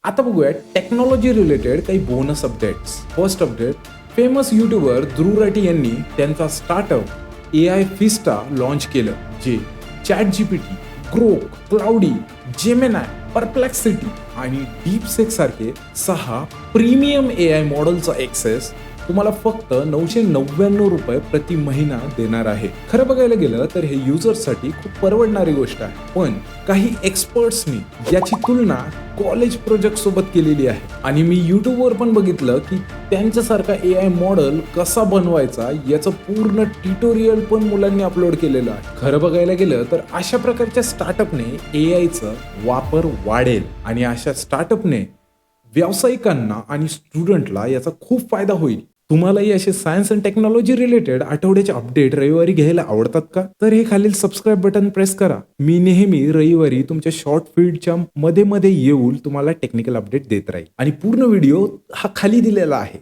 आता बघूया technology related काही bonus updates. First update, famous YouTuber Dhruv Rathee यांनी त्यांचा स्टार्टअप AI फिस्टा लॉन्च केलं, जे ChatGPT, Grok, Claude, Gemini, Perplexity आणि डीपसेक सारखे 6 प्रीमियम AI मॉडेलचा एक्सेस तुम्हाला फक्त ₹999 प्रति महिना देणार आहे. खरं बघायला गेलं तर हे युजर्ससाठी खूप परवडणारी गोष्ट आहे. पण काही एक्सपर्ट्सनी याची तुलना कॉलेज प्रोजेक्ट सोबत केलेली आहे आणि मी युट्यूबवर पण बघितलं की त्यांच्यासारखा AI मॉडेल कसा बनवायचा याचं पूर्ण ट्युटोरियल पण मुलांनी अपलोड केलेलं आहे. खरं बघायला गेलं तर अशा प्रकारच्या स्टार्टअपने AIचा वापर वाढेल आणि अशा स्टार्टअपने व्यावसायिकांना आणि स्टुडंटला याचा खूप फायदा होईल. तुम्हालाही असे सायन्स अँड टेक्नॉलॉजी रिलेटेड आठवड्याचे अपडेट रविवारी घ्यायला आवडतात का? तर हे खालील सबस्क्राईब बटन प्रेस करा. मी नेहमी रविवारी तुमच्या शॉर्ट फीडच्या मध्ये येऊन तुम्हाला टेक्निकल अपडेट देत राहील आणि पूर्ण व्हिडिओ हा खाली दिलेला आहे.